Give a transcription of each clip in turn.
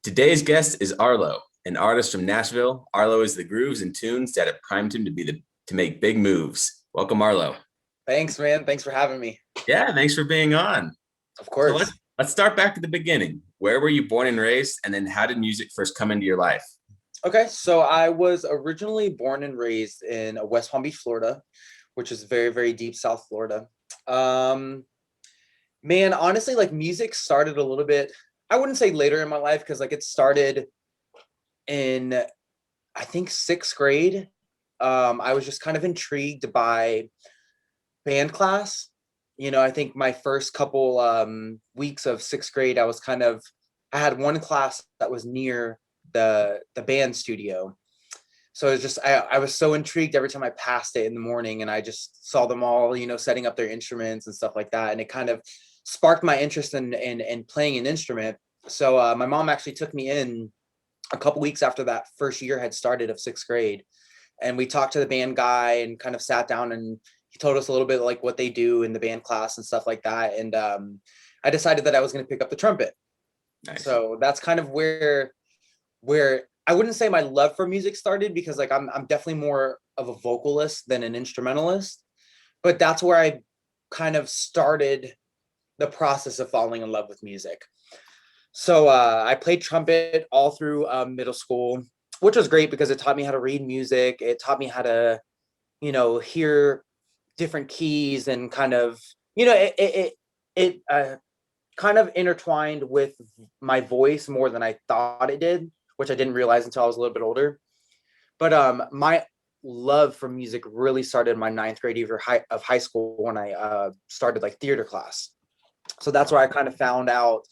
Today's guest is Arlo, an artist from Nashville. Arlo is the grooves and tunes that have primed him to make big moves. Welcome, Arlo. Thanks, man. Thanks for having me. Yeah, thanks for being on. Of So course. let's start back at the beginning. Where were you born and raised, and then how did music first come into your life? Okay, so I was originally born and raised in West Palm Beach, Florida, which is very, very deep South Florida. Um, Man, honestly, like music started a little bit, I wouldn't say later in my life because like it started in I think sixth grade. I was just kind of intrigued by band class. I think my first couple weeks of sixth grade, I had one class that was near the band studio. So it's just I was so intrigued every time I passed it in the morning and I just saw them all, setting up their instruments and stuff like that. And it kind of sparked my interest in playing an instrument. So my mom actually took me in a couple weeks after that first year had started of sixth grade. And we talked to the band guy and kind of sat down and he told us a little bit like what they do in the band class and stuff like that. And I decided that I was going to pick up the trumpet. Nice. So that's kind of where I wouldn't say my love for music started because like I'm definitely more of a vocalist than an instrumentalist, but that's where I kind of started the process of falling in love with music. So I played trumpet all through middle school, which was great because it taught me how to read music. It taught me how to, hear different keys and kind of, it kind of intertwined with my voice more than I thought it did, which I didn't realize until I was a little bit older. But my love for music really started in my ninth grade year of high school when I started like theater class. So that's where I kind of found out,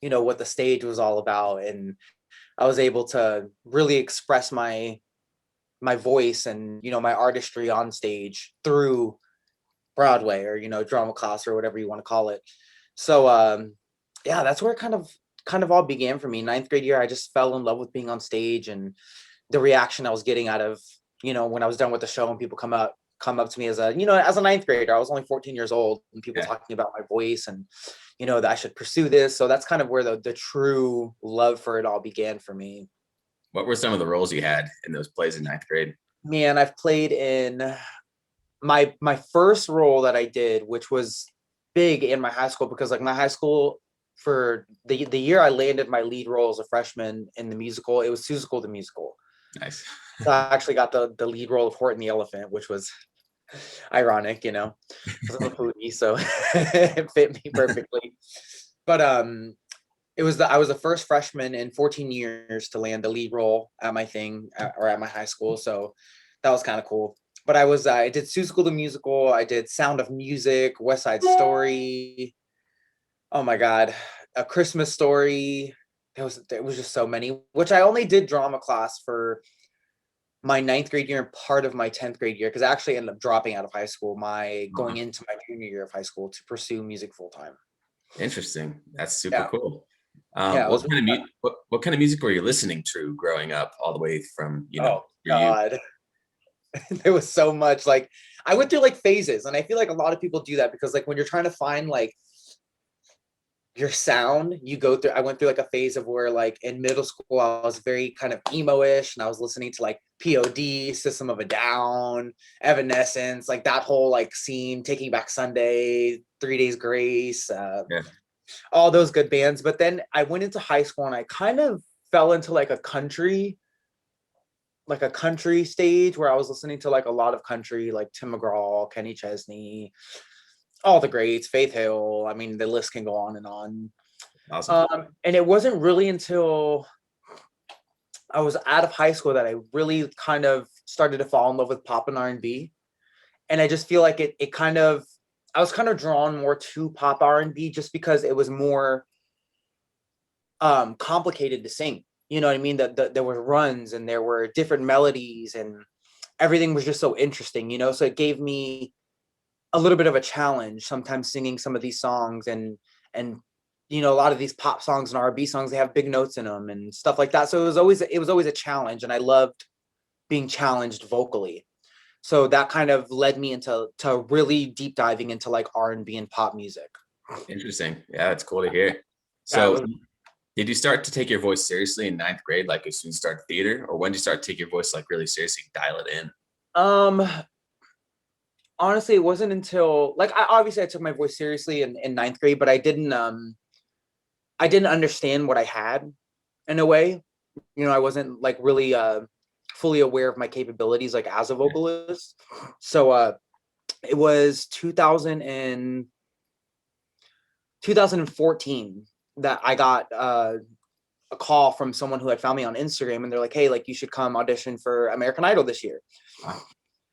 what the stage was all about, and I was able to really express my voice and my artistry on stage through Broadway or drama class or whatever you want to call it. So yeah, that's where it kind of all began for me. Ninth grade year, I just fell in love with being on stage and the reaction I was getting out of, when I was done with the show and people come up to me as a ninth grader. I was only 14 years old and people Yeah. talking about my voice and that I should pursue this. So that's kind of where the true love for it all began for me. What were some of the roles you had in those plays in ninth grade? Man, I've played in my first role that I did, which was big in my high school because like my high school for the year I landed my lead role as a freshman in the musical, it was Seussical the musical. Nice. So I actually got the lead role of Horton the elephant, which was ironic, because I'm a foodie, so it fit me perfectly. But I was the first freshman in 14 years to land the lead role at my thing or at my high school, so that was kind of cool. But I did Seussical the musical, I did Sound of Music, West Side Story. Oh my God, A Christmas Story. There was just so many, which I only did drama class for my ninth grade year and part of my 10th grade year because I actually ended up dropping out of high school my Uh, going into my junior year of high school to pursue music full time. Interesting. That's super Yeah, cool. yeah, it was. What kind of music were you listening to growing up, all the way from Oh your youth? God, there was so much. Like I went through like phases, and I feel like a lot of people do that because like when you're trying to find like your sound, you go through. I went through like a phase of where like in middle school I was very kind of emo-ish and I was listening to like POD, System of a Down, Evanescence, like that whole like scene, Taking Back Sunday, 3 Days Grace, Yeah. all those good bands. But then I went into high school and I kind of fell into like a country stage where I was listening to like a lot of country, like Tim McGraw, Kenny Chesney, all the greats, Faith Hill. I mean, the list can go on and on. Awesome. And it wasn't really until I was out of high school that I really kind of started to fall in love with pop and R&B. And I just feel like it kind of I was kind of drawn more to pop R&B just because it was more complicated to sing. You know what I mean? That there were runs and there were different melodies and everything was just so interesting, So it gave me a little bit of a challenge sometimes singing some of these songs and a lot of these pop songs and R&B songs, they have big notes in them and stuff like that. So it was always a challenge, and I loved being challenged vocally. So that kind of led me into really deep diving into like R&B and pop music. Interesting. Yeah, it's cool to hear. Yeah, it So was. Did you start to take your voice seriously in ninth grade, like as soon as you start theater, or when did you start to take your voice like really seriously, dial it in? Um, Honestly, it wasn't until like I took my voice seriously in ninth grade, but I didn't understand what I had in a way. I wasn't like really fully aware of my capabilities like as a vocalist. So it was 2014 that I got a call from someone who had found me on Instagram, and they're like, "Hey, like you should come audition for American Idol this year." Wow.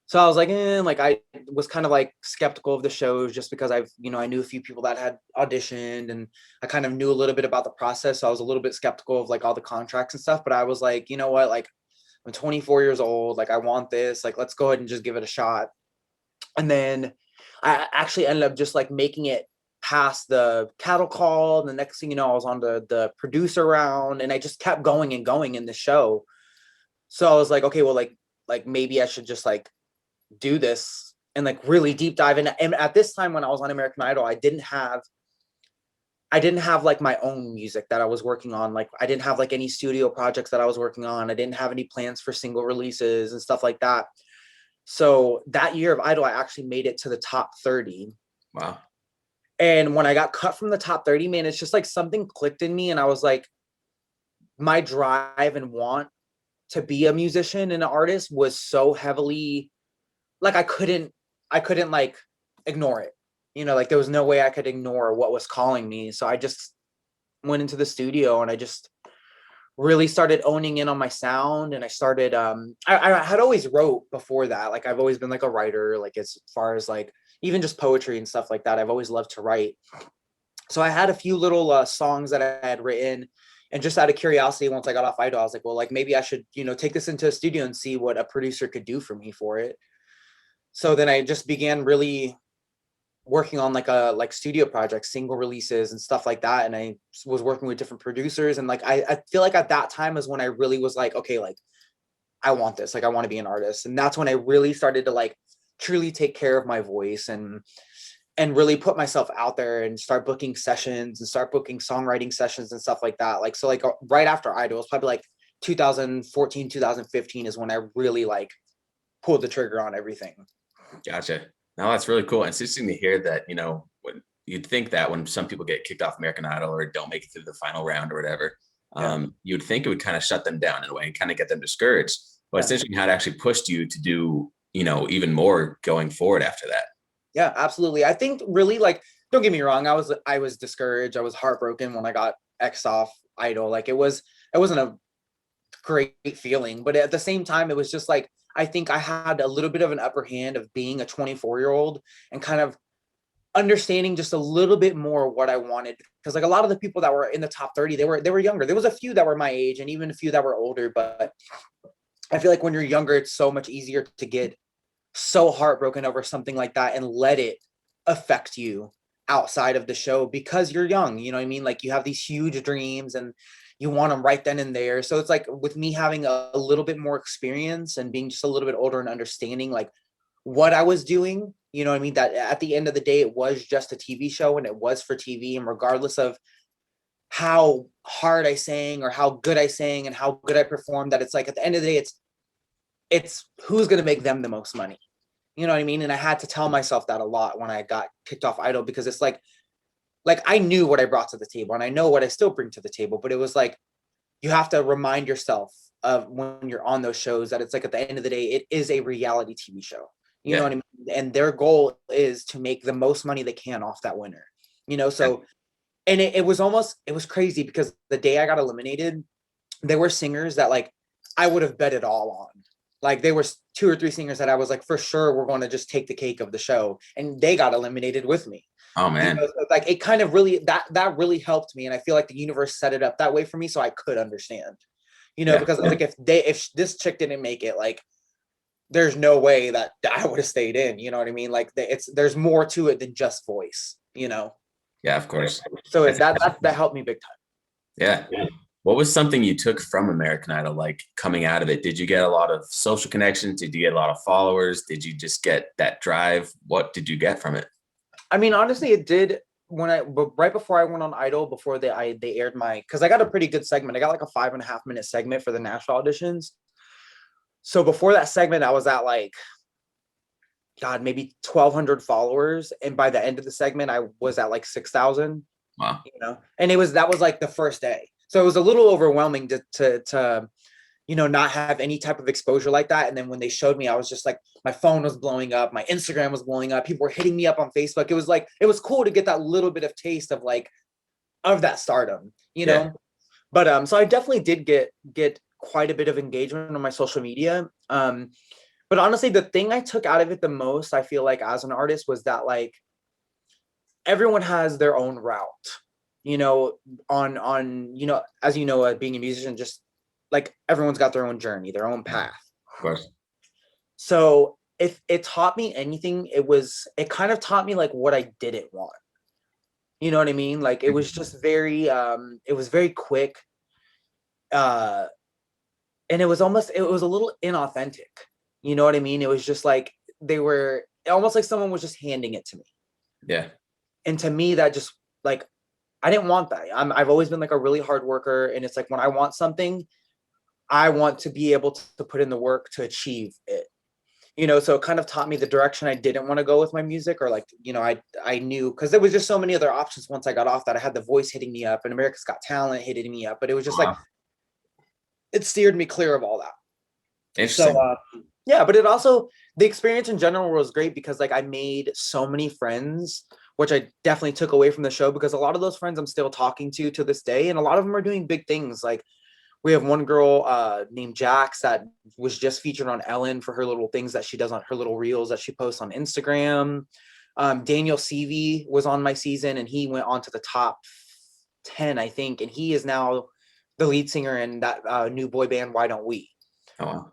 So I was like, like I was kind of like skeptical of the shows just because I knew a few people that had auditioned, and I kind of knew a little bit about the process. So I was a little bit skeptical of like all the contracts and stuff, but I was like, you know what, like I'm 24 years old, like I want this, like let's go ahead and just give it a shot. And then I actually ended up just like making it past the cattle call. And the next thing you know, I was on the producer round, and I just kept going and going in the show. So I was like, okay, well, like maybe I should just like do this and like really deep dive in. And at this time when I was on American Idol, I didn't have like my own music that I was working on. Like I didn't have like any studio projects that I was working on. I didn't have any plans for single releases and stuff like that. So that year of Idol, I actually made it to the top 30. Wow. And when I got cut from the top 30, man, it's just like something clicked in me. And I was like, my drive and want to be a musician and an artist was so heavily like I couldn't like ignore it. Like there was no way I could ignore what was calling me. So I just went into the studio and I just really started owning in on my sound. And I started I had always wrote before that. Like I've always been like a writer, like as far as like even just poetry and stuff like that. I've always loved to write. So I had a few little songs that I had written, and just out of curiosity, once I got off Idol, I was like, well, like maybe I should, take this into a studio and see what a producer could do for me for it. So then I just began really working on like studio projects, single releases and stuff like that. And I was working with different producers. And like I feel like at that time is when I really was like, okay, like I want this, like I want to be an artist. And that's when I really started to like truly take care of my voice and really put myself out there and start booking sessions and start booking songwriting sessions and stuff like that. Like so like right after Idol, it was probably like 2014, 2015 is when I really like pulled the trigger on everything. Gotcha. Now that's really cool. And it's interesting to hear that, when you'd think that when some people get kicked off American Idol or don't make it through the final round or whatever, Yeah. you would think it would kind of shut them down in a way and kind of get them discouraged. But it's Yeah. interesting how it actually pushed you to do, even more going forward after that. Yeah, absolutely. I think really like, don't get me wrong. I was discouraged. I was heartbroken when I got X off Idol. Like it wasn't a great feeling, but at the same time, it was just like, I think I had a little bit of an upper hand of being a 24-year-old and kind of understanding just a little bit more what I wanted. Because like a lot of the people that were in the top 30, they were younger. There was a few that were my age and even a few that were older, but I feel like when you're younger, it's so much easier to get so heartbroken over something like that and let it affect you outside of the show because you're young. You know what I mean? Like you have these huge dreams and you want them right then and there. So it's like with me having a little bit more experience and being just a little bit older and understanding like what I was doing, you know what I mean? That at the end of the day, it was just a TV show and it was for TV. And regardless of how hard I sang or how good I sang and how good I performed, that it's like at the end of the day, it's who's going to make them the most money. You know what I mean? And I had to tell myself that a lot when I got kicked off Idol because it's like I knew what I brought to the table and I know what I still bring to the table, but it was like you have to remind yourself of when you're on those shows that it's like at the end of the day, it is a reality TV show. You know Yeah. what I mean? And their goal is to make the most money they can off that winner. So and it was crazy because the day I got eliminated, there were singers that like I would have bet it all on. Like there was two or three singers that I was like, for sure, we're going to just take the cake of the show. And they got eliminated with me. Oh man. So like it kind of really, that really helped me. And I feel like the universe set it up that way for me so I could understand, Yeah. because like if this chick didn't make it, like there's no way that I would have stayed in, you know what I mean? Like there's more to it than just voice. Yeah, of course. So That's- that helped me big time. yeah. What was something you took from American Idol, like coming out of it? Did you get a lot of social connections? Did you get a lot of followers? Did you just get that drive? What did you get from it? I mean, honestly, it did but right before I went on Idol, before they aired because I got a pretty good segment. I got like a 5.5 minute segment for the Nashville auditions. So before that segment, I was at like, God, maybe 1,200 followers, and by the end of the segment, I was at like 6,000. Wow. And that was like the first day, so it was a little overwhelming to not have any type of exposure like that. And then when they showed me, I was just like, my phone was blowing up, my Instagram was blowing up, people were hitting me up on Facebook. It was like, it was cool to get that little bit of taste of like, of that stardom, Yeah. But so I definitely did get quite a bit of engagement on my social media. But honestly, the thing I took out of it the most, I feel like as an artist, was that like everyone has their own route, on as being a musician, just like everyone's got their own journey, their own path. Of course. So if it taught me anything, it kind of taught me like what I didn't want. You know what I mean? Like it was just it was very quick. And it was a little inauthentic. You know what I mean? It was just like they were almost like someone was just handing it to me. Yeah. And to me, that just like, I didn't want that. I've always been like a really hard worker. And it's like, when I want something, I want to be able to put in the work to achieve it. So it kind of taught me the direction I didn't want to go with my music, or like, I knew, because there was just so many other options once I got off that. I had The Voice hitting me up and America's Got Talent hitting me up, but it was just like, it steered me clear of all that. Interesting. So yeah, but the experience in general was great because like I made so many friends, which I definitely took away from the show, because a lot of those friends I'm still talking to this day, and a lot of them are doing big things. Like we have one girl named Jax that was just featured on Ellen for her little things that she does on her little reels that she posts on Instagram. Daniel Seavey was on my season, and he went on to the top 10, I think, and he is now the lead singer in that new boy band Why Don't We. Oh, wow.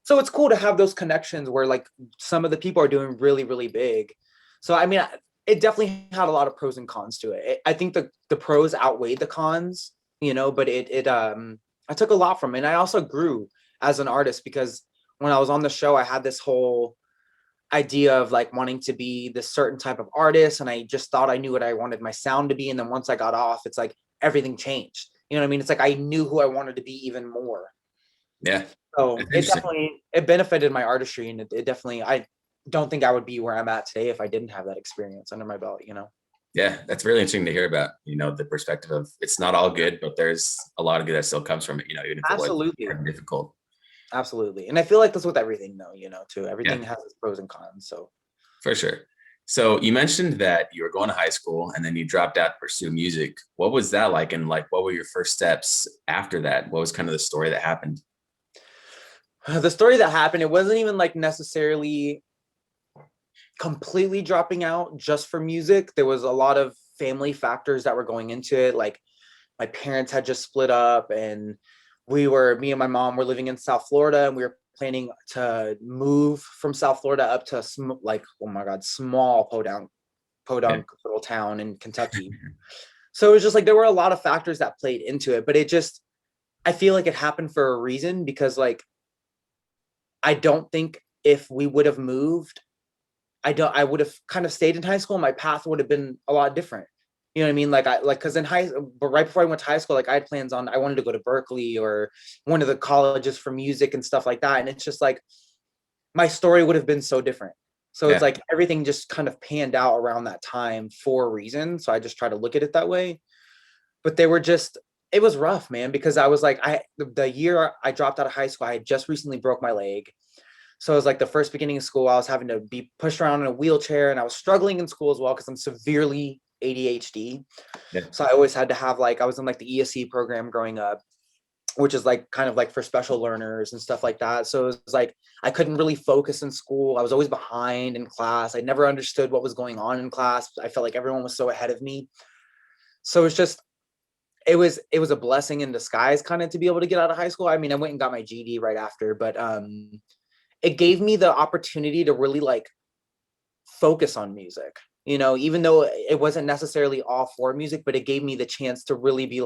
So it's cool to have those connections where like some of the people are doing really, really big. So I mean, it definitely had a lot of pros and cons to it. I think the pros outweighed the cons, but I took a lot from it. And I also grew as an artist, because when I was on the show, I had this whole idea of like wanting to be this certain type of artist. And I just thought I knew what I wanted my sound to be. And then once I got off, it's like everything changed. You know what I mean? It's like I knew who I wanted to be even more. Yeah. So it benefited my artistry, and it definitely, I don't think I would be where I'm at today if I didn't have that experience under my belt, Yeah, that's really interesting to hear about, the perspective of it's not all good, but there's a lot of good that still comes from it, even if it was hard and difficult. Absolutely. And I feel like that's with everything though, too. Everything has its pros and cons. So for sure. So you mentioned that you were going to high school and then you dropped out to pursue music. What was that like? And like, what were your first steps after that? What was kind of the story that happened? the story that happened, it wasn't even like necessarily completely dropping out just for music. There was a lot of family factors that were going into it. Like my parents had just split up, and me and my mom were living in South Florida, and we were planning to move from South Florida up to oh my God, small Podunk little town in Kentucky. So it was just like, there were a lot of factors that played into it, but I feel like it happened for a reason, because like, I don't think if we would have moved, I would have kind of stayed in high school. My path would have been a lot different. You know what I mean? Cause but right before I went to high school, like I had plans I wanted to go to Berkeley or one of the colleges for music and stuff like that. And it's just like, my story would have been so different. So it's like everything just kind of panned out around that time for a reason. So I just try to look at it that way. But it was rough, man, because I was like, the year I dropped out of high school, I had just recently broke my leg. So it was like the first beginning of school, I was having to be pushed around in a wheelchair, and I was struggling in school as well because I'm severely ADHD. Yeah. So I always had to have I was in the ESC program growing up, which is kind of for special learners and stuff like that. So it was I couldn't really focus in school. I was always behind in class. I never understood what was going on in class. I felt like everyone was so ahead of me. So it's just, it was a blessing in disguise kind of to be able to get out of high school. I mean, I went and got my GED right after, but it gave me the opportunity to really focus on music, even though it wasn't necessarily all for music, but it gave me the chance to really be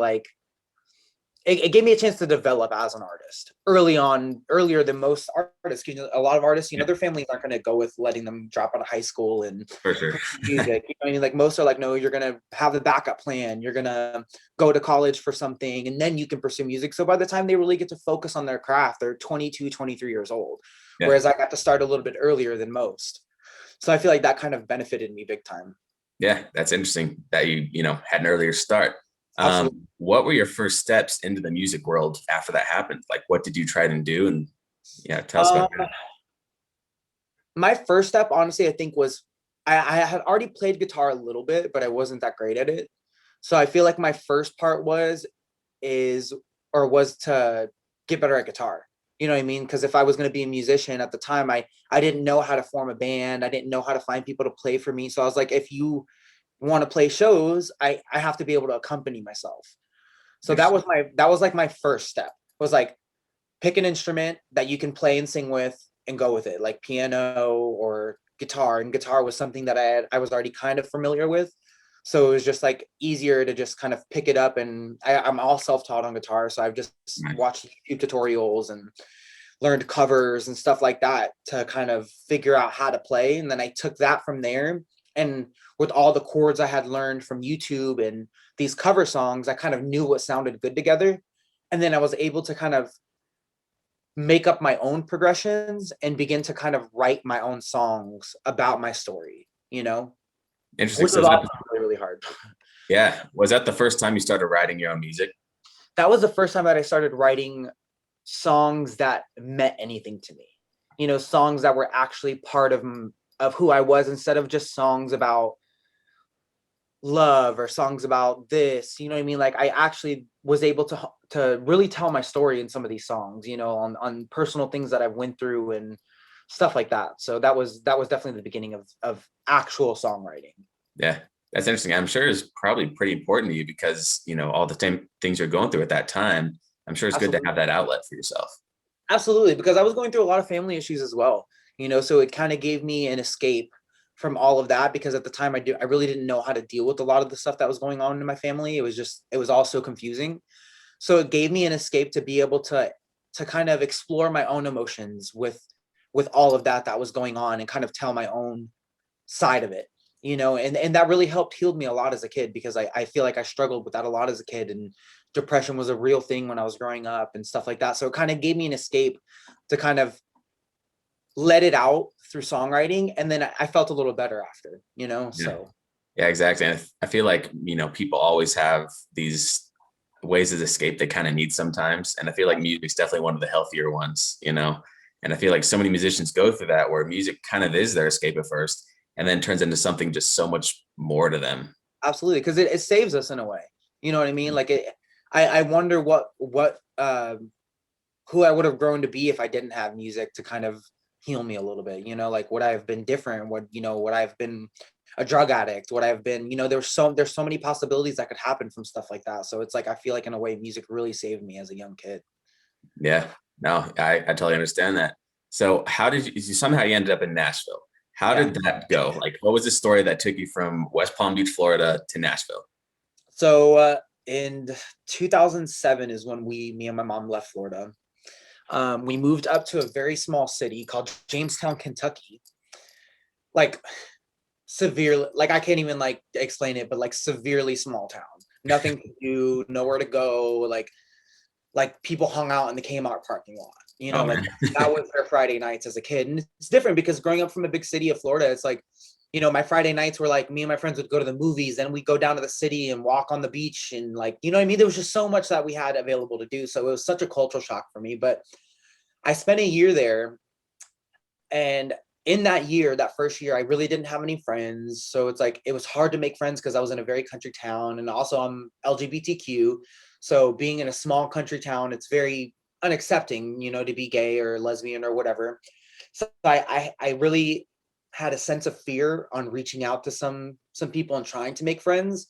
it gave me a chance to develop as an artist early on, earlier than most artists. You know, a lot of artists, you know, Yeah, their families aren't going to go with letting them drop out of high school and for sure. pursue music. You know what I mean? Like most are like, no, you're going to have the backup plan. You're going to go to college for something and then you can pursue music. So by the time they really get to focus on their craft, they're 22, 23 years old. Yeah. Whereas I got to start a little bit earlier than most. So I feel like that kind of benefited me big time. Yeah, that's interesting that you know, had an earlier start. Absolutely. What were your first steps into the music world after that happened? Like, what did you try to do? And yeah, tell us about Um, that. my first step, honestly, I think was I had already played guitar a little bit, but I wasn't that great at it. So I feel like my first part is was to get better at guitar. You know what I mean? Because if I was going to be a musician at the time, I didn't know how to form a band. I didn't know how to find people to play for me. So I was like, if you want to play shows, I have to be able to accompany myself. So Interesting. that was like my first step. Was like pick an instrument that you can play and sing with and go with it, like piano or guitar. And guitar was something that I was already kind of familiar with. So it was just like easier to just kind of pick it up. And I'm all self-taught on guitar. So I've just Right. watched YouTube tutorials and learned covers and stuff like that to kind of figure out how to play. And then I took that from there. And with all the chords I had learned from YouTube and these cover songs, I kind of knew what sounded good together. And then I was able to kind of make up my own progressions and begin to kind of write my own songs about my story, you know, Interesting. which So was is that, also really, really hard. yeah, was that the first time you started writing your own music? That was the first time that I started writing songs that meant anything to me, you know, songs that were actually part of who I was instead of just songs about love or songs about this, you know what I mean? Like I actually was able to really tell my story in some of these songs, you know, on personal things that I went through and stuff like that. So that was definitely the beginning of actual songwriting. Yeah, that's interesting. I'm sure it's probably pretty important to you because, you know, all the same things you're going through at that time. I'm sure it's good to Absolutely. have that outlet for yourself. Absolutely, because I was going through a lot of family issues as well, you know, so it kind of gave me an escape from all of that because at the time I really didn't know how to deal with a lot of the stuff that was going on in my family. It was all so confusing. So it gave me an escape to be able to kind of explore my own emotions with all of that was going on and kind of tell my own side of it, you know, and that really helped healed me a lot as a kid because I feel like I struggled with that a lot as a kid, and depression was a real thing when I was growing up and stuff like that. So it kind of gave me an escape to kind of let it out through songwriting, and then I felt a little better after, you know. Yeah. So Yeah, exactly. And I feel like, you know, people always have these ways of escape they kind of need sometimes. And I feel like music's definitely one of the healthier ones, you know. And I feel like so many musicians go through that where music kind of is their escape at first and then turns into something just so much more to them. absolutely, because it saves us in a way, you know what I mean? Like I wonder what who I would have grown to be if I didn't have music to kind of heal me a little bit, you know, like would I have been different? What, you know, would I have been a drug addict? Would I have been, you know, there's so many possibilities that could happen from stuff like that. So it's like I feel like in a way music really saved me as a young kid. Yeah, no, I totally understand that. So how did you somehow you ended up in Nashville? How Yeah. did that go? Like, what was the story that took you from West Palm Beach, Florida to Nashville? So in 2007 is when me and my mom left Florida. We moved up to a very small city called Jamestown, Kentucky. Like severe, like I can't even like explain it, but like severely small town. Nothing to do, nowhere to go. Like people hung out in the Kmart parking lot. You Oh know, like man. that was their Friday nights as a kid. And it's different because growing up from a big city of Florida, it's like, you know, my Friday nights were like me and my friends would go to the movies, then we'd go down to the city and walk on the beach and like, you know what I mean? There was just so much that we had available to do. So it was such a cultural shock for me. But I spent a year there, and in that year, that first year, I really didn't have any friends. So it's like it was hard to make friends because I was in a very country town, and also I'm LGBTQ. So being in a small country town, it's very unaccepting, you know, to be gay or lesbian or whatever. So I really had a sense of fear on reaching out to some people and trying to make friends,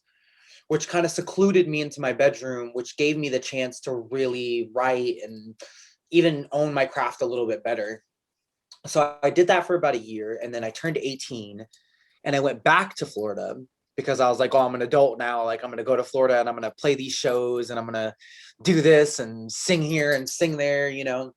which kind of secluded me into my bedroom, which gave me the chance to really write and even own my craft a little bit better. So I did that for about a year, and then I turned 18 and I went back to Florida. because I was like, oh, I'm an adult now. Like I'm going to go to Florida and I'm going to play these shows and I'm going to do this and sing here and sing there, you know.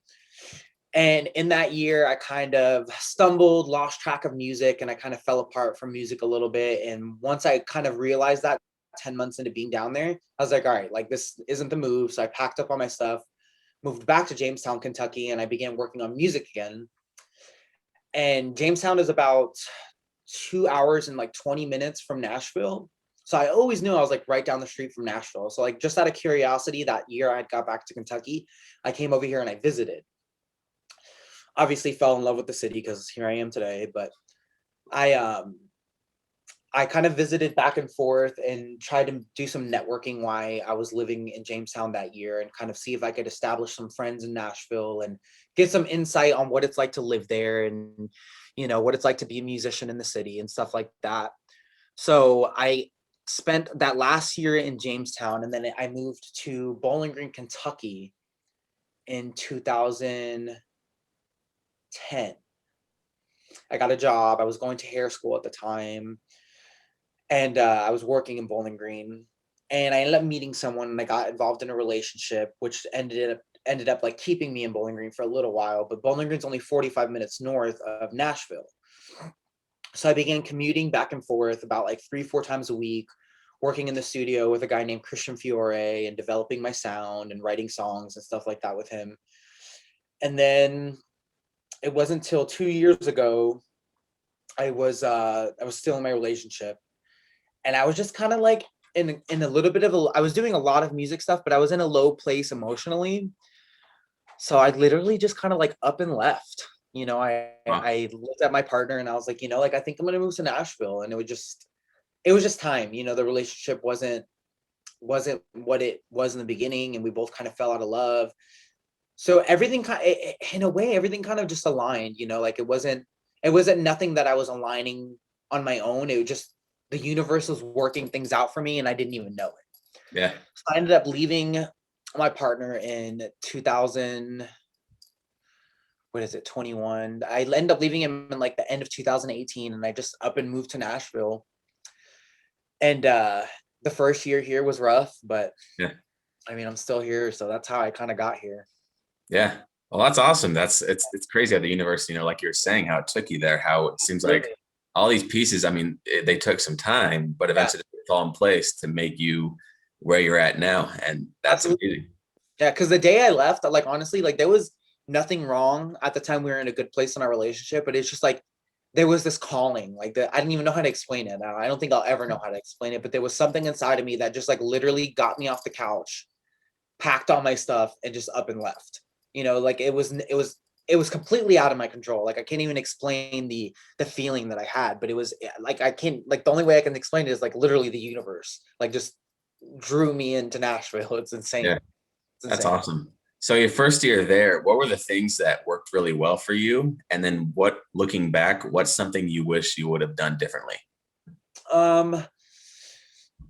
And in that year, I kind of stumbled, lost track of music, and I kind of fell apart from music a little bit. And once I kind of realized that 10 months into being down there, I was like, all right, like this isn't the move. So I packed up all my stuff, moved back to Jamestown, Kentucky, and I began working on music again. And Jamestown is about 2 hours and like 20 minutes from Nashville. So I always knew I was like right down the street from Nashville. So like just out of curiosity, that year I got back to Kentucky, I came over here and I visited. Obviously fell in love with the city because here I am today, but I I kind of visited back and forth and tried to do some networking while I was living in Jamestown that year and kind of see if I could establish some friends in Nashville and get some insight on what it's like to live there and, you know, what it's like to be a musician in the city and stuff like that. So I spent that last year in Jamestown, and then I moved to Bowling Green, Kentucky in 2010. I got a job. I was going to hair school at the time, and I was working in Bowling Green, and I ended up meeting someone, and I got involved in a relationship, which ended up like keeping me in Bowling Green for a little while. But Bowling Green's only 45 minutes north of Nashville, so I began commuting back and forth about like 3-4 times a week, working in the studio with a guy named Christian Fiore and developing my sound and writing songs and stuff like that with him. And then it wasn't until 2 years ago I was still in my relationship, and I was just kind of like in a little bit of a, I was doing a lot of music stuff, but I was in a low place emotionally. So I literally just kind of like up and left. You know, I Wow. I looked at my partner and I was like, you know, like I think I'm gonna move to Nashville, and it was just time. You know, the relationship wasn't what it was in the beginning, and we both kind of fell out of love. So everything kind, in a way, everything kind of just aligned. You know, like it wasn't nothing that I was aligning on my own. It was just the universe was working things out for me, and I didn't even know it. Yeah. So I ended up leaving my partner in 2000. What is it? 21. I ended up leaving him in like the end of 2018, and I just up and moved to Nashville. And the first year here was rough, but Yeah. I mean, I'm still here, so that's how I kind of got here. Yeah. Well, that's awesome. It's crazy how the universe, like you're saying, how it took you there, how it seems like Absolutely. all these pieces, I mean, they took some time, but Yeah, eventually they fall in place to make you where you're at now. And that's absolutely. amazing. Yeah, because the day I left, like honestly, like there was nothing wrong at the time. We were in a good place in our relationship, but it's just like there was this calling, like that I didn't even know how to explain it. I don't think I'll ever know how to explain it, but there was something inside of me that just like literally got me off the couch, packed all my stuff, and just up and left. You know, like it was completely out of my control. Like I can't even explain the feeling that I had, but it was like I can't, like the only way I can explain it is like literally the universe like just drew me into Nashville. It's Yeah. insane. It's That's insane. awesome. So your first year there, what were the things that worked really well for you? And then looking back, what's something you wish you would have done differently? Um,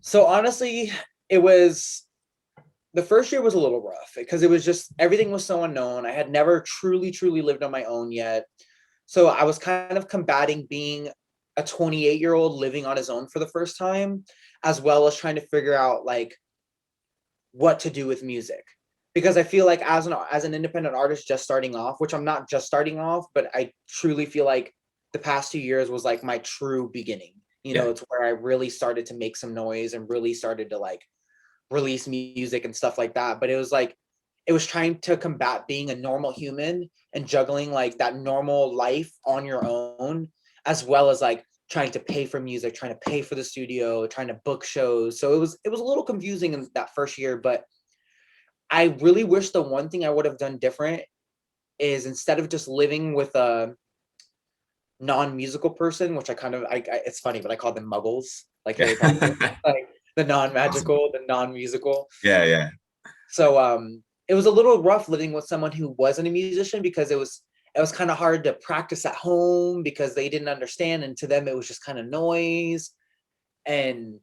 so honestly, it was the first year was a little rough because it was just everything was so unknown. I had never truly lived on my own yet. So I was kind of combating being a 28-year-old living on his own for the first time, as well as trying to figure out like what to do with music. Because I feel like as an independent artist just starting off, which I'm not just starting off, but I truly feel like the past 2 years was like my true beginning. You Yeah. know, it's where I really started to make some noise and really started to like release music and stuff like that. But it was trying to combat being a normal human and juggling like that normal life on your own, as well as like trying to pay for music, trying to pay for the studio, trying to book shows. So it was a little confusing in that first year, but I really wish the one thing I would have done different is instead of just living with a non-musical person, which it's funny, but I call them muggles, like Yeah. Harry Potter, like the Awesome. non-magical, the non-musical. Yeah. Yeah. So it was a little rough living with someone who wasn't a musician because it was kind of hard to practice at home because they didn't understand, and to them it was just kind of noise. And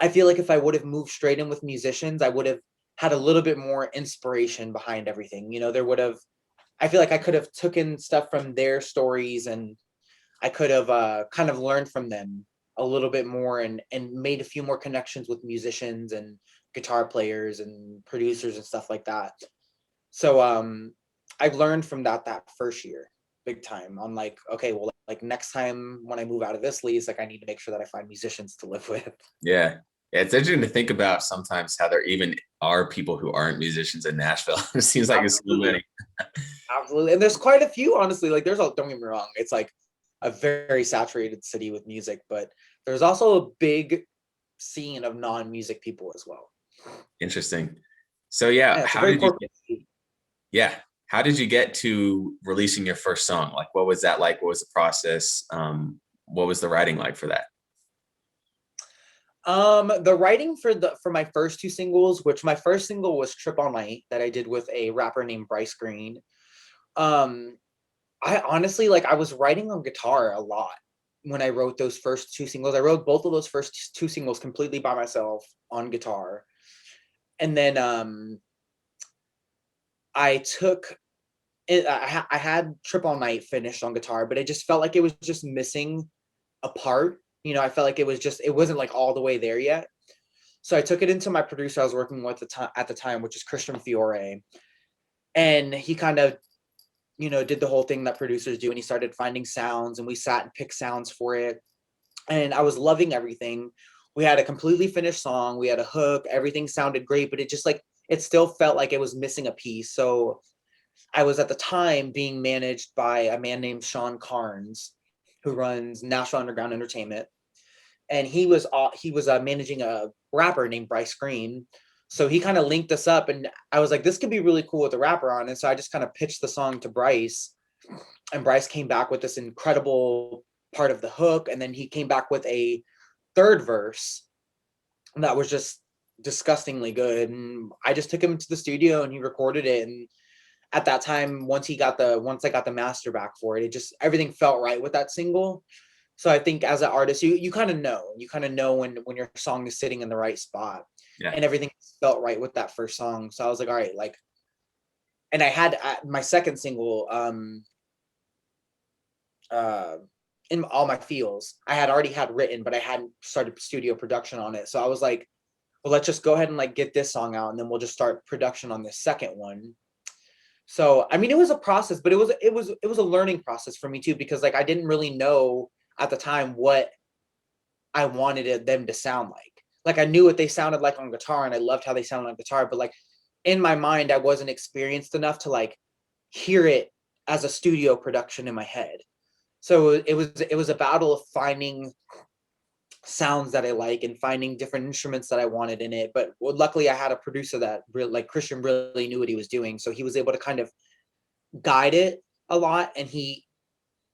I feel like if I would have moved straight in with musicians, I would have had a little bit more inspiration behind everything. You know, there would have I feel like I could have taken stuff from their stories, and I could have kind of learned from them. a little bit more and made a few more connections with musicians and guitar players and producers and stuff like that. So I've learned from that first year big time on like, okay, well, like next time when I move out of this lease, like I need to make sure that I find musicians to live with. Yeah. Yeah, it's interesting to think about sometimes how there even are people who aren't musicians in Nashville. It seems like it's so Absolutely. many. Absolutely. And there's quite a few, honestly. Like there's a, don't get me wrong, it's like a very saturated city with music, but there's also a big scene of non-music people as well. Interesting. So yeah, Yeah, it's a how very did you corporate scene. yeah, how did you get to releasing your first song? Like what was that like? What was the process? What was the writing like for that? The writing for my first two singles, which my first single was Trip All Night that I did with a rapper named Bryce Green. Um, I honestly like I was writing on guitar a lot when I wrote those first two singles. I wrote both of those first two singles completely by myself on guitar. And then I took it, I had Trip All Night finished on guitar, but it just felt like it was just missing a part. You know, I felt like it wasn't like all the way there yet. So I took it into my producer I was working with at the time, which is Christian Fiore. And he kind of, you know, did the whole thing that producers do. And he started finding sounds and we sat and picked sounds for it. And I was loving everything. We had a completely finished song. We had a hook. Everything sounded great, but it just like, it still felt like it was missing a piece. So I was at the time being managed by a man named Sean Carnes, who runs Nashville Underground Entertainment, and he was managing a rapper named Bryce Green. So he kind of linked us up, and I was like, this could be really cool with a rapper on it. So I just kind of pitched the song to Bryce, and Bryce came back with this incredible part of the hook, and then he came back with a third verse that was just disgustingly good. And I just took him to the studio, and he recorded it. And at that time, once I got the master back for it, it just everything felt right with that single. So I think as an artist, you kind of know when your song is sitting in the right spot, Yeah. and everything felt right with that first song. So I was like, all right, like, and I had my second single, uh, in all my feels, I had already had written, but I hadn't started studio production on it. So I was like, well, let's just go ahead and like get this song out, and then we'll just start production on this second one. So I mean, it was a process, but it was a learning process for me too, because like I didn't really know at the time what I wanted them to sound like. Like I knew what they sounded like on guitar, and I loved how they sounded on guitar, but like in my mind, I wasn't experienced enough to like hear it as a studio production in my head. So it was a battle of finding sounds that I like and finding different instruments that I wanted in it. But well, luckily, I had a producer that really, like Christian really knew what he was doing, so he was able to kind of guide it a lot. And he,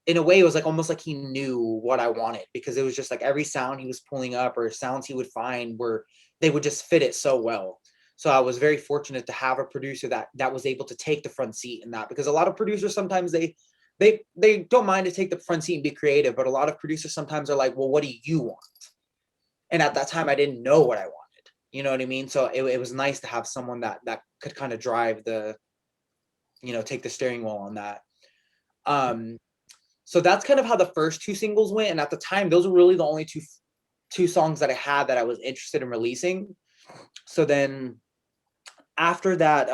in a way, it was like almost like he knew what I wanted, because it was just like every sound he was pulling up or sounds he would find were they would just fit it so well. So I was very fortunate to have a producer that was able to take the front seat in that, because a lot of producers sometimes they don't mind to take the front seat and be creative, but a lot of producers sometimes are like, well, what do you want? And at that time, I didn't know what I wanted. You know what I mean? So it was nice to have someone that could kind of drive the, take the steering wheel on that. Um, so that's kind of how the first two singles went. And at the time, those were really the only two songs that I had that I was interested in releasing. So then after that,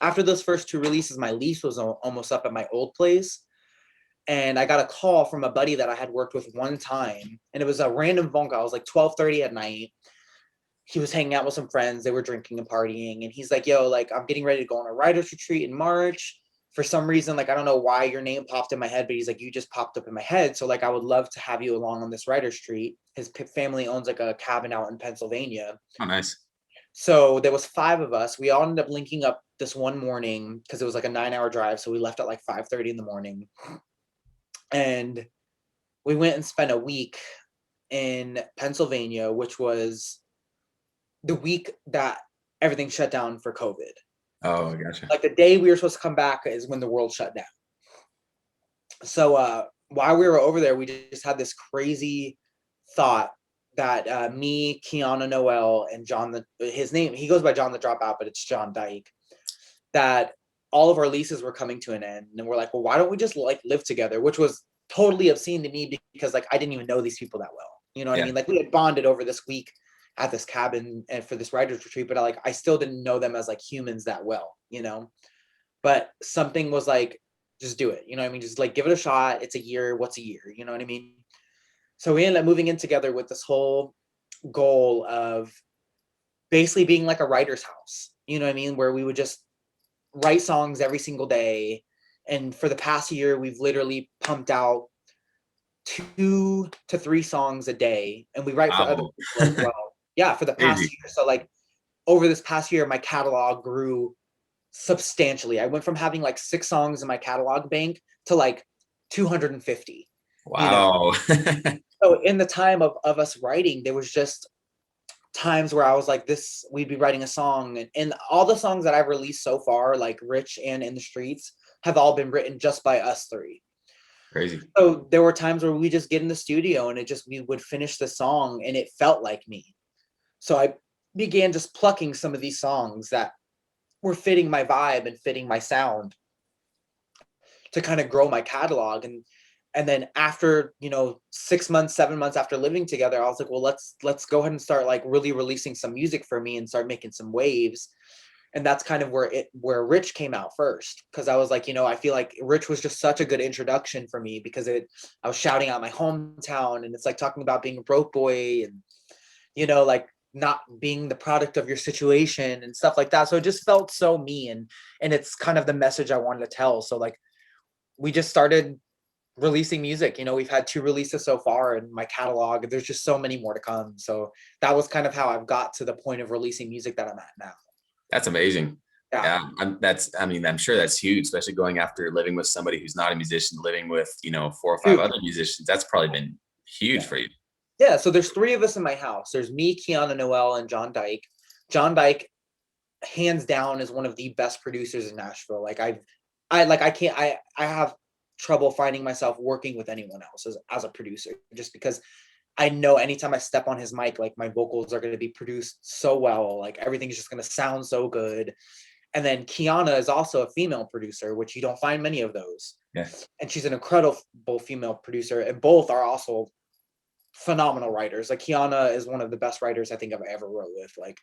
after those first two releases, my lease was almost up at my old place. And I got a call from a buddy that I had worked with one time. And it was a random phone call. It was like 12:30 at night. He was hanging out with some friends. They were drinking and partying. And he's like, yo, like, I'm getting ready to go on a writer's retreat in March. For some reason, like, I don't know why your name popped in my head, but he's like, you just popped up in my head. So, like, I would love to have you along on this writer's retreat. His family owns like a cabin out in Pennsylvania. Oh, nice. So there was five of us. We all ended up linking up this one morning because it was like a 9-hour drive. So we left at like 5:30 in the morning. And we went and spent a week in Pennsylvania, which was the week that everything shut down for COVID. Oh, gotcha. Like the day we were supposed to come back is when the world shut down. So while we were over there, we just had this crazy thought that me, Kiana Noel, and John, his name, he goes by John the Dropout, but it's John Dyke, that all of our leases were coming to an end. And we're like, well, why don't we just like live together? Which was totally obscene to me because like I didn't even know these people that well. You know what I Yeah. mean? Like we had bonded over this week at this cabin and for this writer's retreat, but I still didn't know them as like humans that well, you know? But something was like, just do it. You know what I mean? Just like give it a shot. It's a year. What's a year? You know what I mean? So we ended up moving in together with this whole goal of basically being like a writer's house. You know what I mean? Where we would just write songs every single day. And for the past year, we've literally pumped out 2 to 3 songs a day. And we write for other Wow. people as well. Yeah, for the past Crazy. year. So like over this past year, my catalog grew substantially. I went from having like 6 songs in my catalog bank to like 250, you know? Wow. So in the time of us writing, there was just times where I was like, this, we'd be writing a song, and all the songs that I've released so far, like Rich and In the Streets, have all been written just by us three. Crazy. So there were times where we just get in the studio and we would finish the song and it felt like me. So I began just plucking some of these songs that were fitting my vibe and fitting my sound to kind of grow my catalog. And then after 6 months, 7 months after living together, I was like, well, let's go ahead and start like really releasing some music for me and start making some waves. And that's kind of where Rich came out first, because I was like, I feel like Rich was just such a good introduction for me, because I was shouting out my hometown, and it's like talking about being a broke boy, and like not being the product of your situation and stuff like that. So it just felt so me, and it's kind of the message I wanted to tell. So like we just started releasing music. We've had 2 releases so far in my catalog. There's just so many more to come. So that was kind of how I've got to the point of releasing music that I'm at now. That's amazing. Yeah. Yeah, I mean, I'm sure that's huge, especially going after living with somebody who's not a musician, living with, 4 or 5 Dude. other musicians. That's probably been huge Yeah. for you. Yeah. So there's 3 of us in my house. There's me, Kiana Noel, and John Dyke. John Dyke, hands down, is one of the best producers in Nashville. Like I have trouble finding myself working with anyone else as a producer, just because I know anytime I step on his mic, like my vocals are going to be produced so well, like everything's just going to sound so good. And then Kiana is also a female producer, which you don't find many of those. Yeah. And she's an incredible female producer, and both are also phenomenal writers. Like Kiana is one of the best writers I think I've ever wrote with. Like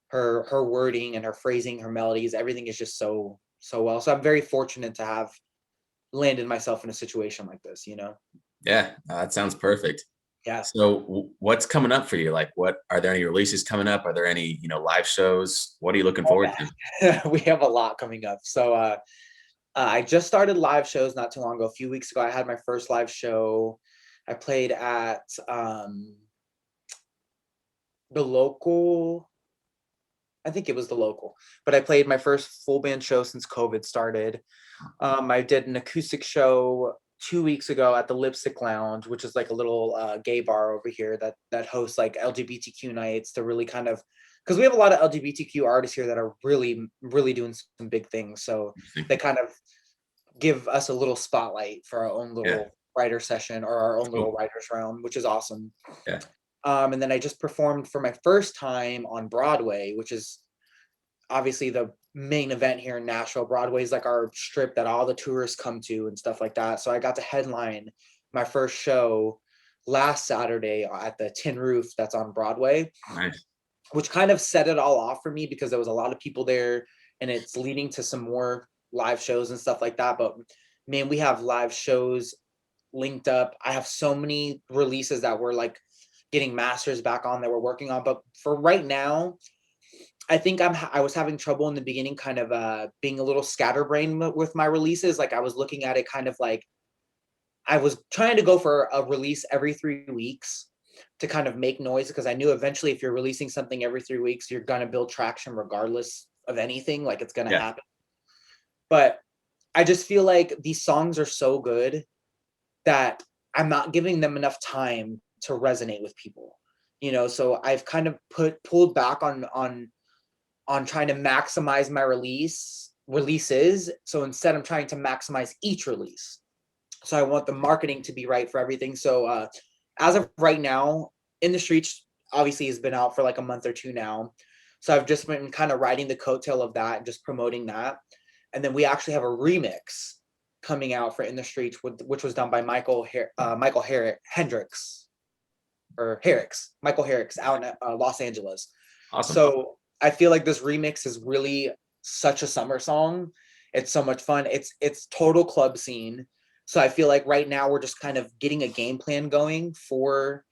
her wording and her phrasing, her melodies, everything is just so well. So I'm very fortunate to have landed myself in a situation like this. Yeah, that sounds perfect. Yeah. So what's coming up for you? Like, what are there any releases coming up? Are there any, live shows? What are you looking Oh, forward to? we have a lot coming up. So I just started live shows not too long ago. A few weeks ago, I had my first live show. I played at the local. I think it was the local, but I played my first full band show since COVID started. I did an acoustic show 2 weeks ago at the Lipstick Lounge, which is like a little gay bar over here that hosts like LGBTQ nights, to really kind of, because we have a lot of LGBTQ artists here that are really, really doing some big things. So they kind of give us a little spotlight for our own Yeah, little writer session, or our own little cool. writers round, which is awesome. Yeah, And then I just performed for my first time on Broadway, which is obviously the main event here in Nashville. Broadway is like our strip that all the tourists come to and stuff like that. So I got to headline my first show last Saturday at the Tin Roof that's on Broadway, nice. which kind of set it all off for me, because there was a lot of people there, and it's leading to some more live shows and stuff like that. But man, we have live shows linked up. I have so many releases that we're like getting masters back on that we're working on. But for right now, I think I was having trouble in the beginning, kind of being a little scatterbrained with my releases. Like I was looking at it kind of like I was trying to go for a release every 3 weeks to kind of make noise, because I knew eventually if you're releasing something every 3 weeks, you're gonna build traction regardless of anything. Like it's gonna Yeah, happen. But I just feel like these songs are so good that I'm not giving them enough time to resonate with people. So I've kind of pulled back on trying to maximize my releases. So instead I'm trying to maximize each release. So I want the marketing to be right for everything. So as of right now, In the Streets obviously has been out for like a month or two now. So I've just been kind of riding the coattail of that and just promoting that. And then we actually have a remix coming out for In the Streets, which was done by Michael Hendricks. or Herrick's, Michael Herrick's out in Los Angeles. Awesome. So I feel like this remix is really such a summer song. It's so much fun. It's total club scene. So I feel like right now we're just kind of getting a game plan going for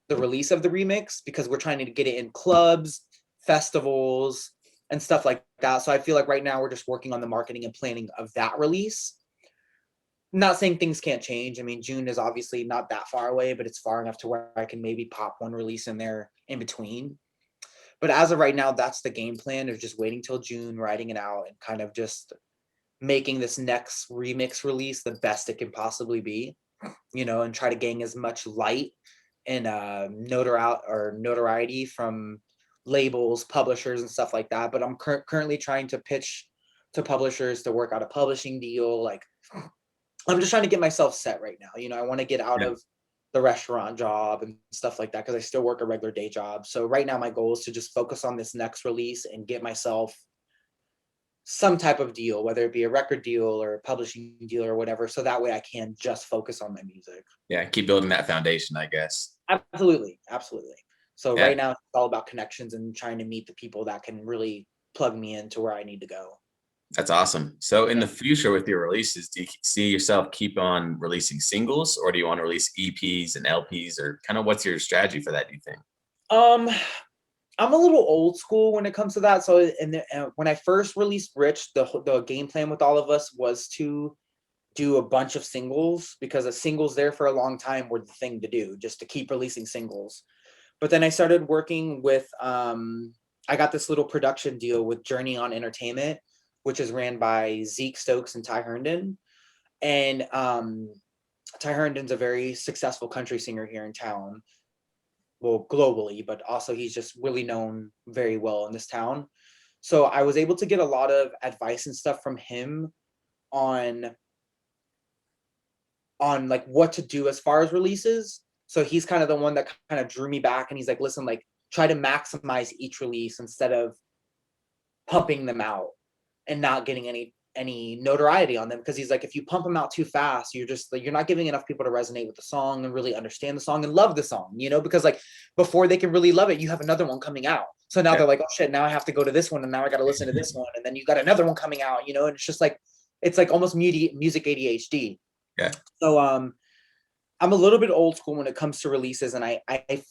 the release of the remix because we're trying to get it in clubs, festivals, and stuff like that. So I feel like right now we're just working on the marketing and planning of that release. Not saying things can't change. I mean, June is obviously not that far away, but it's far enough to where I can maybe pop one release in there in between. But as of right now, that's the game plan, of just waiting till June, writing it out, and kind of just making this next remix release the best it can possibly be, and try to gain as much light and notoriety from labels, publishers, and stuff like that. But I'm currently trying to pitch to publishers to work out a publishing deal. Like, I'm just trying to get myself set right now. I want to get out Yeah. of the restaurant job and stuff like that because I still work a regular day job. So right now my goal is to just focus on this next release and get myself some type of deal, whether it be a record deal or a publishing deal or whatever. So that way I can just focus on my music. Yeah. Keep building that foundation, I guess. Absolutely. Absolutely. So Yeah. right now it's all about connections and trying to meet the people that can really plug me into where I need to go. That's awesome. So in the future with your releases, do you see yourself keep on releasing singles, or do you want to release EPs and LPs, or kind of what's your strategy for that, do you think? Um, I'm a little old school when it comes to that. So, when I first released Rich, the game plan with all of us was to do a bunch of singles because the singles there for a long time were the thing to do, just to keep releasing singles. But then I started working with, I got this little production deal with Journey on Entertainment, which is ran by Zeke Stokes and Ty Herndon. And Ty Herndon's a very successful country singer here in town. Well, globally, but also he's just really known very well in this town. So I was able to get a lot of advice and stuff from him on like what to do as far as releases. So he's kind of the one that kind of drew me back, and he's like, listen, like, try to maximize each release instead of pumping them out and not getting any notoriety on them, because he's like, if you pump them out too fast, you're not giving enough people to resonate with the song and really understand the song and love the song, because like before they can really love it, you have another one coming out. So now they're like, oh shit, now I have to go to this one, and now I got to listen to this one, and then you got another one coming out, and it's just like, it's like almost music ADHD. Yeah. So I'm a little bit old school when it comes to releases, and I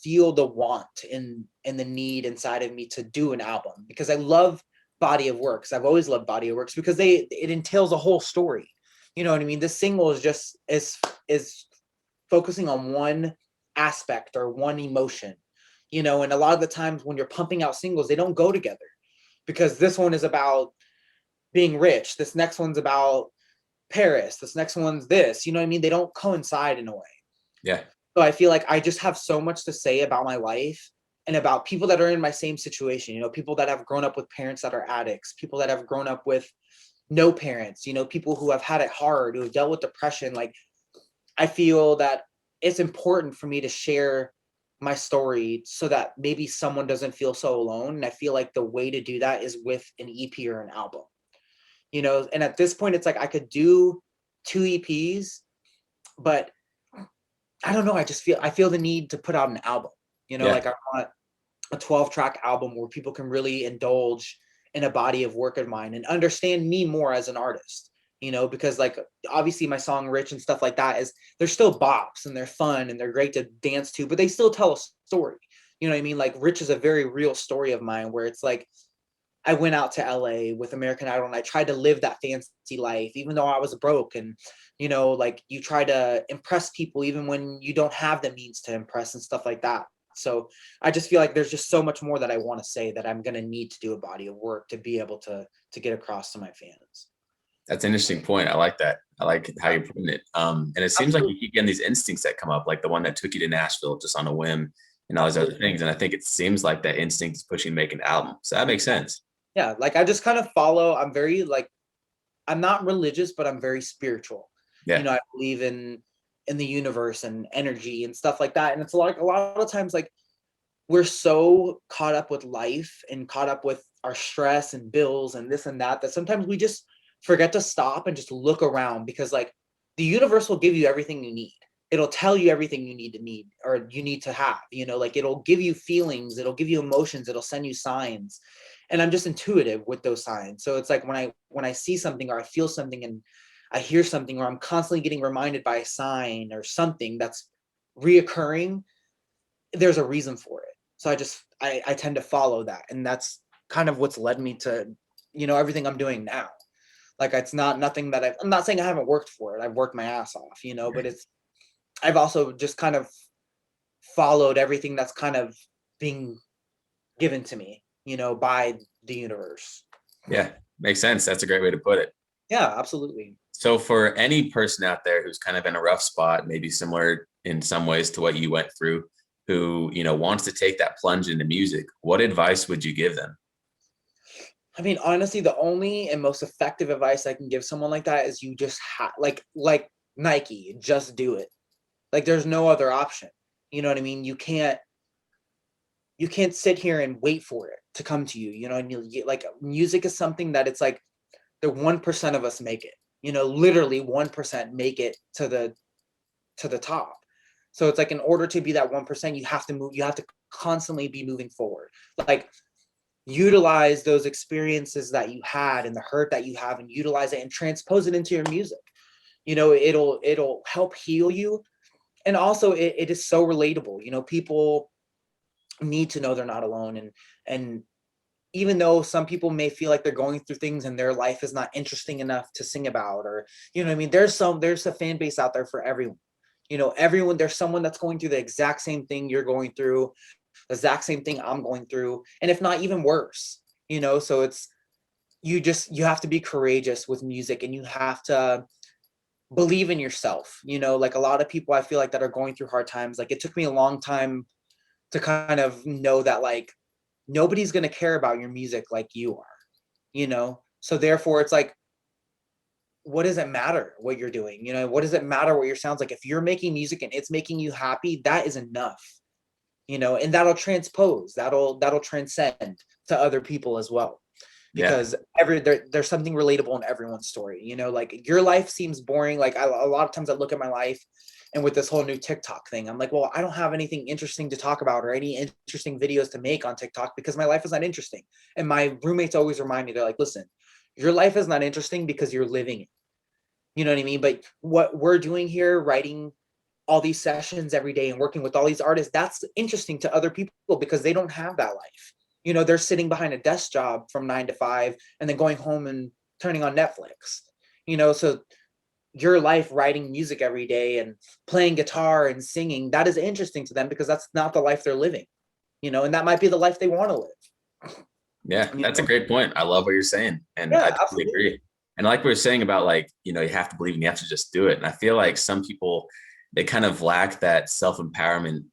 feel the want and the need inside of me to do an album because I love body of works. I've always loved body of works because it entails a whole story. You know what I mean? This single is just is focusing on one aspect or one emotion, and a lot of the times when you're pumping out singles, they don't go together, because this one is about being rich, this next one's about Paris, this next one's this, you know what I mean? They don't coincide in a way. Yeah. So I feel like I just have so much to say about my life and about people that are in my same situation, people that have grown up with parents that are addicts, people that have grown up with no parents, people who have had it hard, who have dealt with depression. Like, I feel that it's important for me to share my story so that maybe someone doesn't feel so alone. And I feel like the way to do that is with an EP or an album, and at this point it's like I could do 2 EPs, but I don't know. I feel the need to put out an album, like I want a 12-track album where people can really indulge in a body of work of mine and understand me more as an artist, because like obviously my song Rich and stuff like that they're still bops and they're fun and they're great to dance to, but they still tell a story. You know what I mean? Like Rich is a very real story of mine where it's like, I went out to LA with American Idol and I tried to live that fancy life, even though I was broke. And, like you try to impress people even when you don't have the means to impress and stuff like that. So I just feel like there's just so much more that I want to say that I'm going to need to do a body of work to be able to get across to my fans. That's an interesting point. I like that. I like how you're putting it. And it seems like you keep getting these instincts that come up, like the one that took you to Nashville just on a whim and all these other things. And I think it seems like that instinct is pushing you to make an album. So that makes sense. Yeah. Like I just kind of follow, I'm not religious, but I'm very spiritual. Yeah. I believe in the universe and energy and stuff like that. And it's like a lot of times, like we're so caught up with life and caught up with our stress and bills and this and that sometimes we just forget to stop and just look around, because like the universe will give you everything you need. it'll tell you everything you need or you need to have, you know, like it'll give you feelings, it'll give you emotions, it'll send you signs. And I'm just intuitive with those signs. So it's like when I see something or I feel something and I hear something, or I'm constantly getting reminded by a sign or something that's reoccurring, there's a reason for it. So I tend to follow that. And that's kind of what's led me to, you know, everything I'm doing now. Like it's not nothing that I'm not saying I haven't worked for it. I've worked my ass off, you know, but I've also just kind of followed everything that's kind of being given to me, you know, by the universe. Yeah, makes sense. That's a great way to put it. Yeah, absolutely. So for any person out there who's kind of in a rough spot, maybe similar in some ways to what you went through, who, you know, wants to take that plunge into music, what advice would you give them? I mean, honestly, the only and most effective advice I can give someone like that is you just like Nike, just do it. Like there's no other option. You know what I mean? You can't sit here and wait for it to come to you, you know, and like music is something that it's like the 1% of us make it, you know, literally 1% make it to the top. So it's like in order to be that 1%, you have to move, you have to constantly be moving forward. Like utilize those experiences that you had and the hurt that you have and utilize it and transpose it into your music. You know, it'll help heal you. And also it is so relatable. You know, people need to know they're not alone. And even though some people may feel like they're going through things and their life is not interesting enough to sing about, or, you know what I mean? There's a fan base out there for everyone. You know, everyone, there's someone that's going through the exact same thing you're going through, the exact same thing I'm going through, and if not even worse, you know. So it's you have to be courageous with music, and you have to believe in yourself. You know, like a lot of people I feel like that are going through hard times, like it took me a long time to kind of know that like nobody's going to care about your music like you are, you know. So therefore it's like, what does it matter what you're doing? You know, what does it matter what your sounds like? If you're making music and it's making you happy, that is enough, you know. And that'll transpose, that'll transcend to other people as well, Yeah. because there's something relatable in everyone's story, you know. Like your life seems boring. Like a lot of times I look at my life, and with this whole new TikTok thing, I'm like, well, I don't have anything interesting to talk about or any interesting videos to make on TikTok because my life is not interesting. And my roommates always remind me, they're like, listen, your life is not interesting because you're living it. You know what I mean? But what we're doing here, writing all these sessions every day and working with all these artists, that's interesting to other people because they don't have that life. You know, they're sitting behind a desk job from 9 to 5 and then going home and turning on Netflix, you know. So your life writing music every day and playing guitar and singing, that is interesting to them because that's not the life they're living, you know, and that might be the life they want to live. Yeah, You that's a know? great point. I love what you're saying. And I Yeah, totally absolutely. agree. And like we were saying about like, you know, you have to believe and you have to just do it. And I feel like some people, they kind of lack that self-empowerment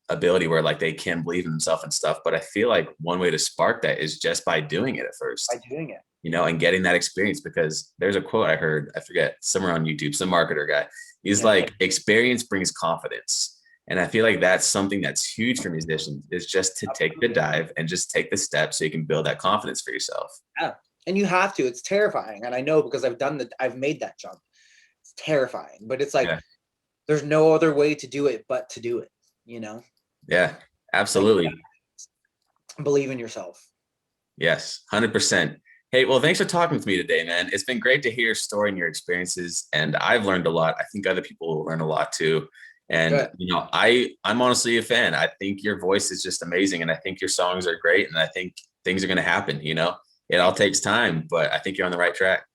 ability where like they can believe in themselves and stuff. But I feel like one way to spark that is just by doing it at By first, doing it. you know, and getting that experience. Because there's a quote I heard, I forget, somewhere on YouTube, some marketer guy. He's Yeah, like, experience brings confidence. And I feel like that's something that's huge for musicians is just to take the absolutely. dive and just take the step so you can build that confidence for yourself. Yeah. And you have to, it's terrifying. And I know because I've made that jump. It's terrifying, but it's like, Yeah. there's no other way to do it but to do it, you know, Yeah. like Absolutely. believe in yourself. Yes. 100%. Hey, well, thanks for talking with me today, man. It's been great to hear your story and your experiences. And I've learned a lot. I think other people will learn a lot too. And Good. you know, I'm honestly a fan. I think your voice is just amazing. And I think your songs are great. And I think things are going to happen, you know. It all takes time, but I think you're on the right track.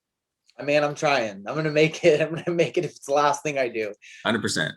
I mean, I'm trying. I'm gonna make it. I'm gonna make it if it's the last thing I do. 100%.